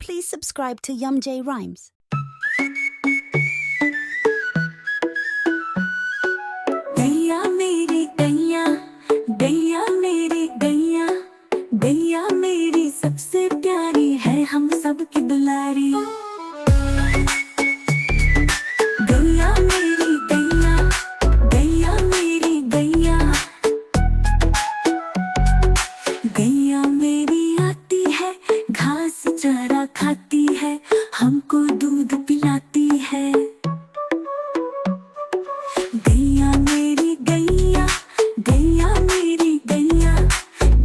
Please subscribe to Yum J Rhymes. गैया मेरी गैया, गैया मेरी गैया, गैया मेरी सबसे प्यारी है हम सब की दुलारी। गैया मेरी गैया, गैया मेरी गैया, गैया मेरी आती है घास चारा खाती है, हमको दूध पिलाती है। गैया मेरी गैया, गैया मेरी गैया,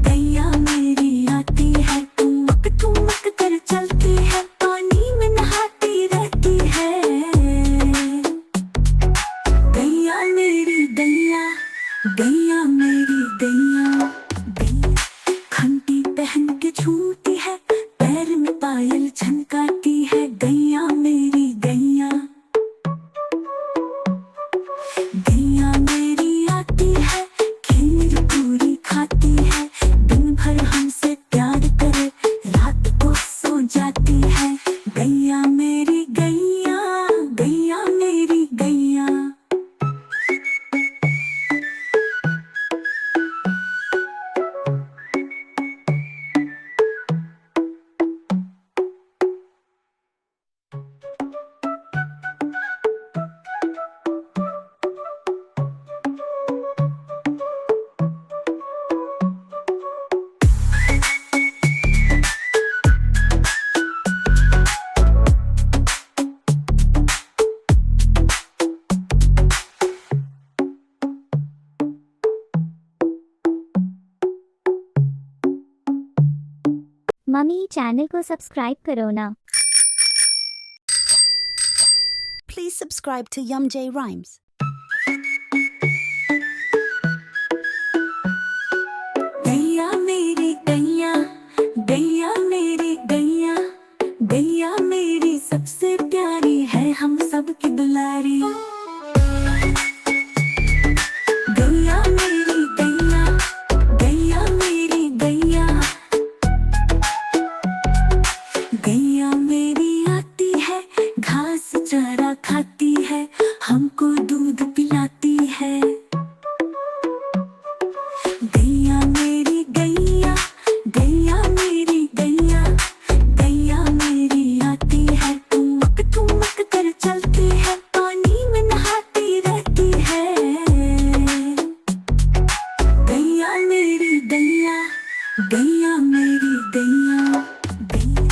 गैया मेरी आती है ठुमक कर चलती है, पानी में नहाती रहती है। गैया मेरी गैया, गैया मेरी गैया, गैया घंटी पहन के छूती है, पैर में पायल झनकाती है। गैया मेरी गैया, गैया मेरी आती है खीर पूरी खाती है, दिन भर हमसे प्यार करे रात को सो जाती है। गैया मेरी गैया, गैया मेरी गैया। मम्मी चैनल को सब्सक्राइब करो ना। Please subscribe to Yum J Rhymes. गैया मेरी गैया, गैया मेरी गैया, गैया मेरी सबसे प्यारी है हम सब की दुलारी। गैया मेरी गैया, गैया मेरी गैया, गैया मेरी आती है घास चारा खाती है, हमको दूध पिलाती है। गैया मेरी गैया, गैया मेरी गैया, गैया मेरी आती है ठुमक कर चलती है, पानी में नहाती रहती है। गैया मेरी गैया, गैया मेरी गैया, गैया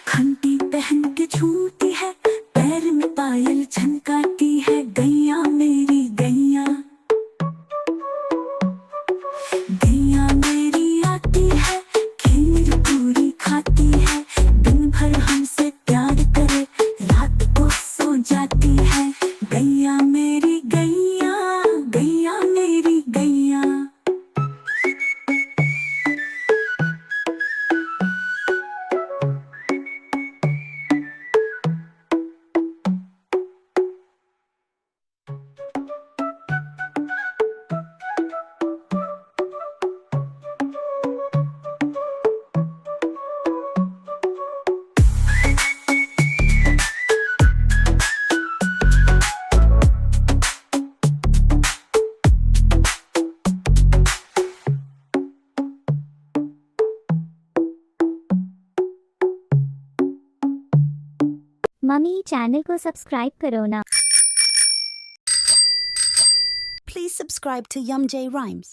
घंटी पहन के छूती है, पैर में पायल झनकाती है। गैया मेरी गैया, गैया मेरी आती है खीर पूरी खाती है, दिन भर हमसे प्यार करे रात को सो जाती है। गैया मेरी गैया, गैया मेरी गैया। मम्मी चैनल को सब्सक्राइब करो ना। Please subscribe to Yum J Rhymes.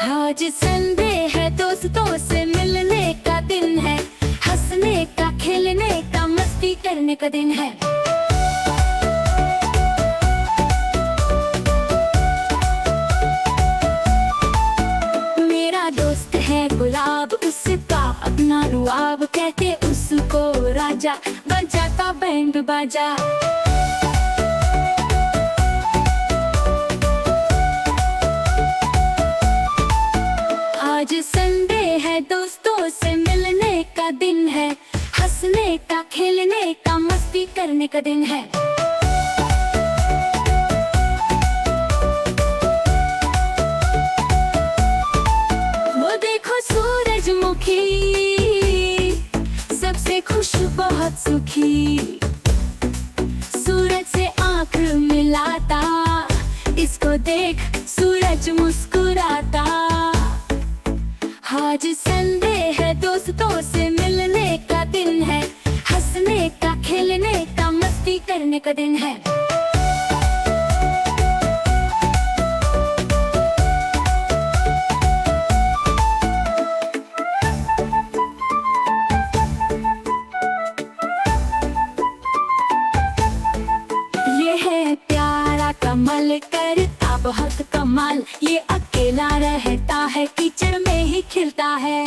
आज संडे है दोस्तों से मिलने का दिन है, हंसने का खेलने का मस्ती करने का दिन है। मेरा दोस्त है गुलाब, उसका अपना रुआब, कहते उसको राजा, बजाता बैंड बाजा। आज संडे है दोस्तों से मिलने का दिन है, हंसने का खेलने का मस्ती करने का दिन है। का दिन है। ये है प्यारा कमल करता बहुत कमाल, ये अकेला रहता है कीचड़ में ही खिलता है।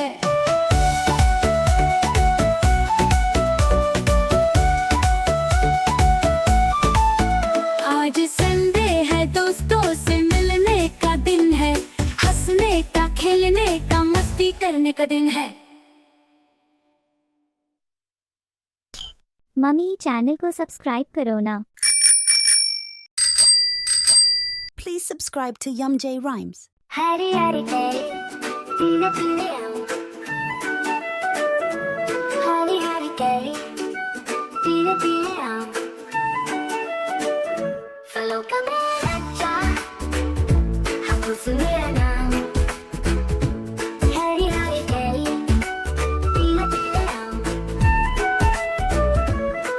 आज संडे है, दोस्तों से मिलने का दिन है, हंसने का, खेलने का, मस्ती करने का दिन है। मम्मी चैनल को सब्सक्राइब करो ना। Please subscribe to Yum J Rhymes. Hari Hari carry पीले पीले आम, हरी हरी कैरी पीले पीले आम, फलों का मेरा चाह, हापुस मेरा नाम। हरी हरी कैरी पीले पीले आम,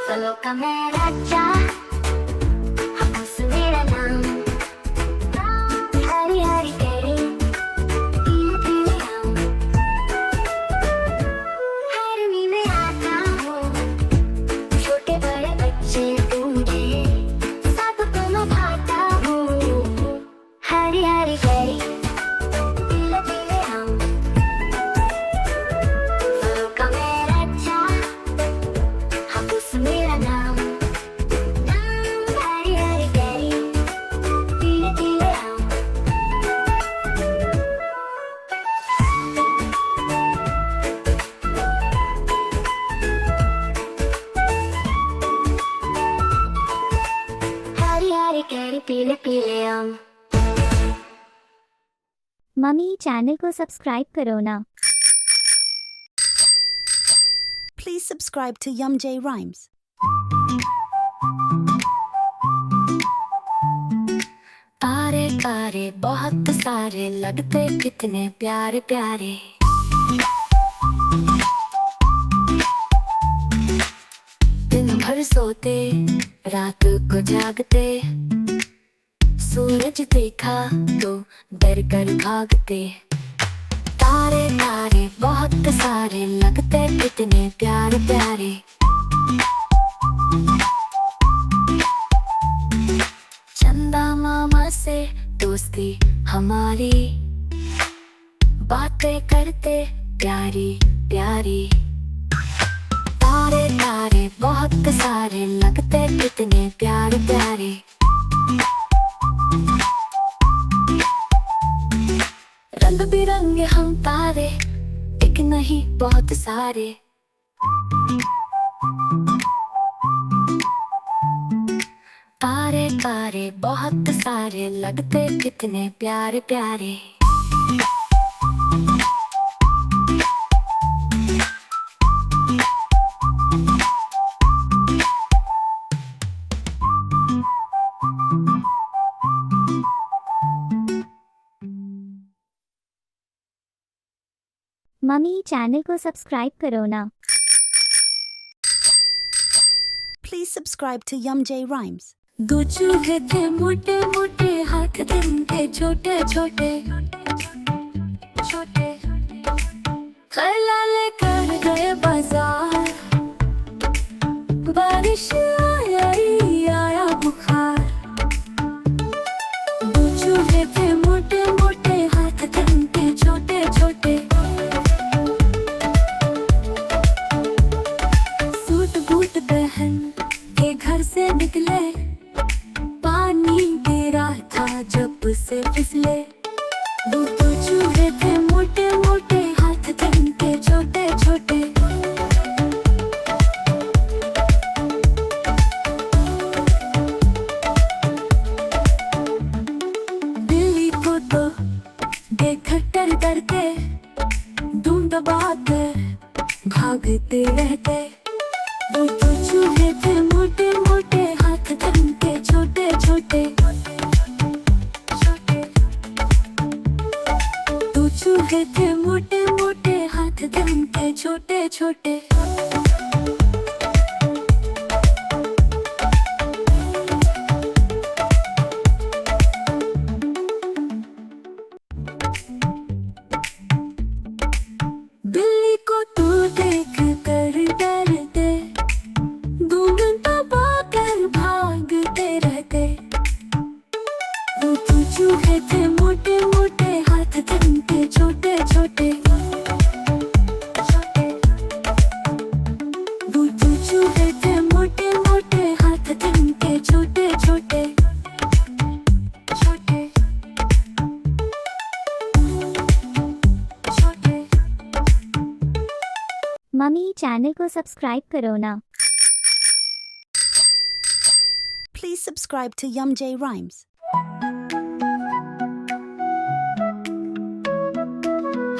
फलों का मेरा चाह, हापुस मेरा नाम। हरी हरी कैरी पीले पीले आम, हरनी में आता हूँ, छोटे बड़े बच्चे बूढ़े सबको मैं भाता हूँ। हरी हरी कैरी पीले पीले आम, फलों का मेरा चाह, हापुस मेरा नाम। हरी हरी कैरी पीले पीले आम। हरी हरी कैरी पीले पीले आम। मम्मी चैनल को सब्सक्राइब करो ना। Please subscribe to Yum J Rhymes. तारे तारे बहुत सारे लगते कितने प्यारे प्यारे, दिन भर सोते रात को जागते, सूरज देखा तो डर कर भागते। तारे तारे बहुत सारे लगते कितने प्यारे प्यारे, चंदा मामा से दोस्ती हमारी, बातें करते प्यारी प्यारी। तारे तारे बहुत सारे लगते कितने प्यारे प्यारे, रंग बिरंगे हम तारे, एक नहीं बहुत सारे। तारे तारे बहुत सारे लगते कितने प्यारे प्यारे। मम्मी चैनल को सब्सक्राइब करो ना। Please subscribe to Yum J Rhymes. दो चूहे थे मोटे मोटे, हाथ थे छोटे छोटे छोटे, खैला लेकर गए बाजार, बारिश आई आया बुखार। दो चूहे थे मोटे मोटे, हाथ थे छोटे छोटे, सूट बूट पहन के घर से निकले, पानी गिरा था जब से फिसले। दो चूहे थे मोटे मोटे, हाथ थे छोटे छोटे, बिल्ली को तो देख डर करके, धूम दबाते भागते रहते। दो चूहे थे मोटे मोटे, हाथ थे छोटे छोटे, दो चूहे थे मोटे मोटे, हाथ थे छोटे छोटे। चूहे थे मोटे मोटे, हाथ थे उनके छोटे छोटे। दो चूहे थे मोटे मोटे, हाथ थे उनके छोटे छोटे छोटे छोटे। मम्मी चैनल को सब्सक्राइब करो ना। Please subscribe to Yum J Rhymes.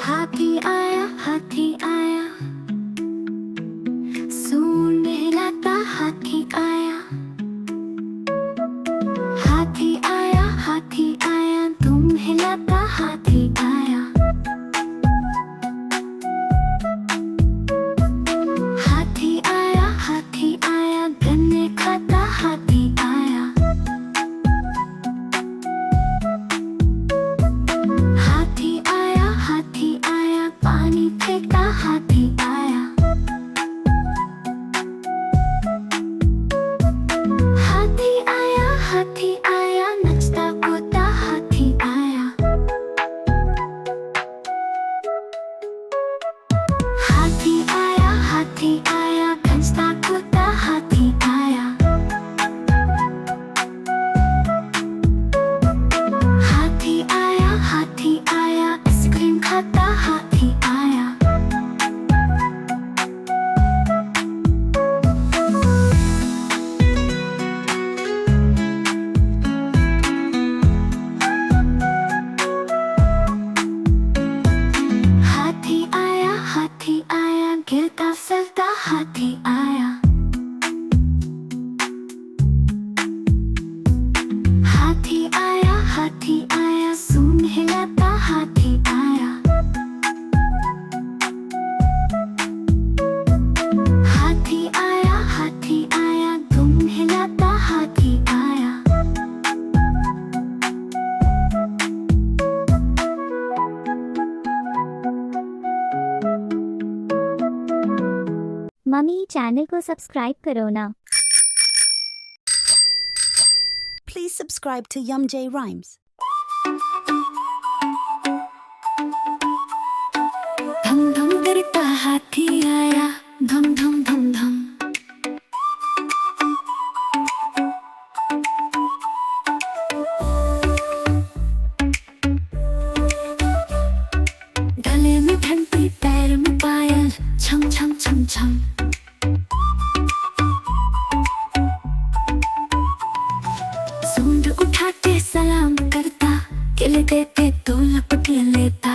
हाथी आया, सूंड में हिलाता हाथी आया। हाथी आया, तुम हिलाता हाथी आया। हाथी आया, गन्ने खाता हाथी आया। हाथी आया, पानी फेंकता हाथी आया। हाथी आया, नचता कूदता हाथी आया। हाथी आया, नचता कूदता हाथी आया। हाथी आया, आइसक्रीम खाता हाथी आया। हाथी आया, गिरता फिरता हाथी आया। हाथी आया, सूंड हिलाता हाथी आया। हाथी आया, तुम हिलाता हाथी आया। मम्मी चैनल को सब्सक्राइब करो ना। Please subscribe to Yum J Rhymes. धम धम करता हाथी आया, धम धम धम धम। गले में घंटी, पैर में पायल, छम छम छम छम। सूंड उठा के सलाम करता, केले देते तो लपट लेता।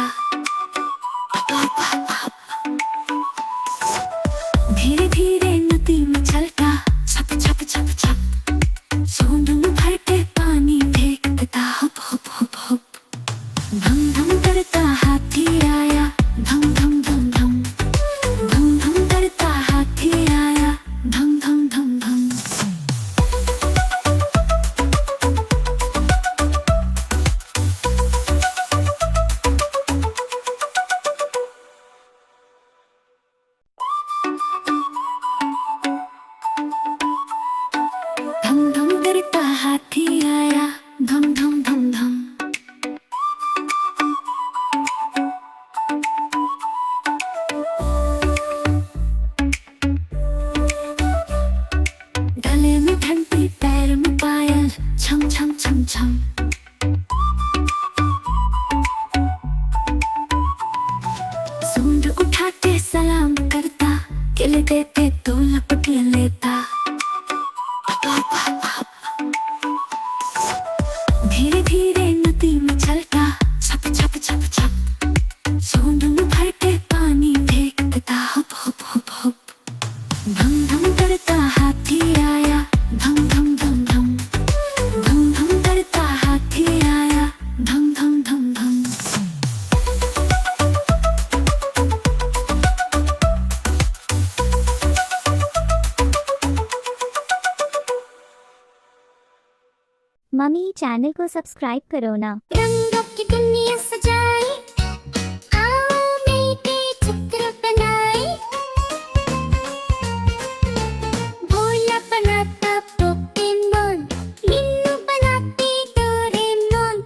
धीरे धीरे नदी में चलता, छप छप छप छप। सूंड में भर के पानी फेंक देता, हुप हुप हुप हुप। धम धम करता हाथी आया, धम धम धम धम। धम धम करता हाथी आया, धम धम धम धम। धम धम करता हाथी आया, धम धम धम धम। गले में घंटी, पैर में पायल, छम छम छम छम। सूंड उठा के सलाम करता, केले देते तो लपट लेता। धीरे धीरे नदी में चलता, छप छप छप छप। सूंड में भर के पानी फेंक देता, हुप हुप हुप हुप। धम धम करता हाथी आया, धम धम धम धम। धम धम करता हाथी आया, धम धम धम धम। मम्मी चैनल को सब्सक्राइब करो ना। रंगों की दुनिया सजाई, आओ बेटे चित्र बनाई। भोला बनाता पोकेमोन, मिन्नू बनाती डोरेमोन।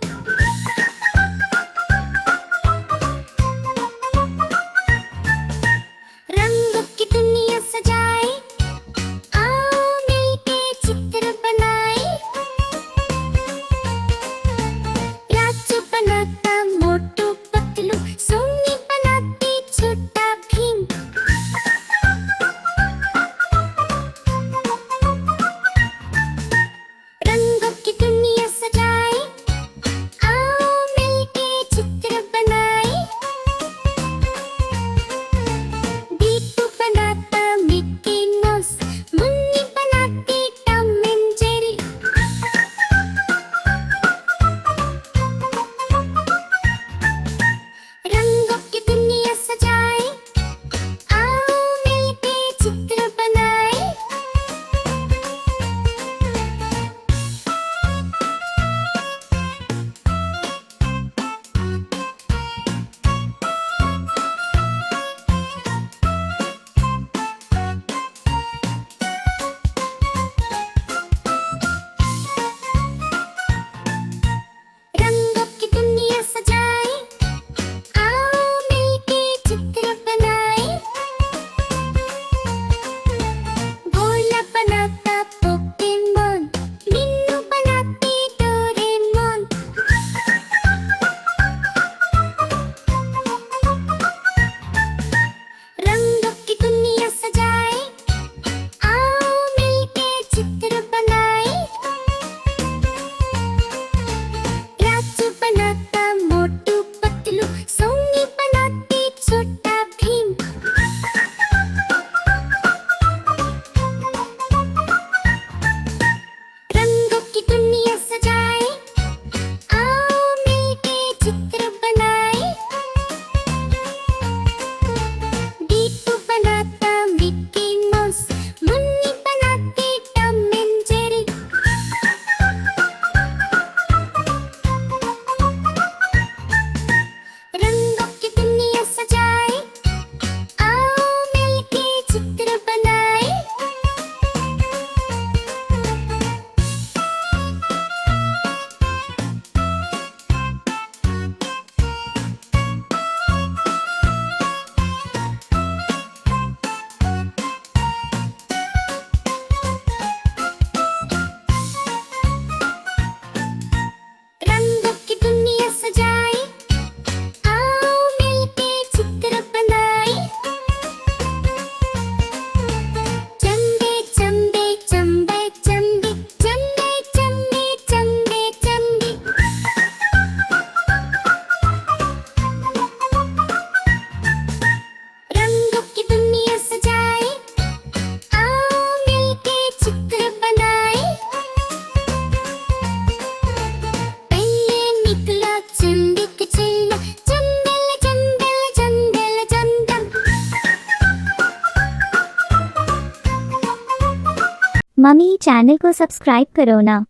मम्मी चैनल को सब्सक्राइब करो ना।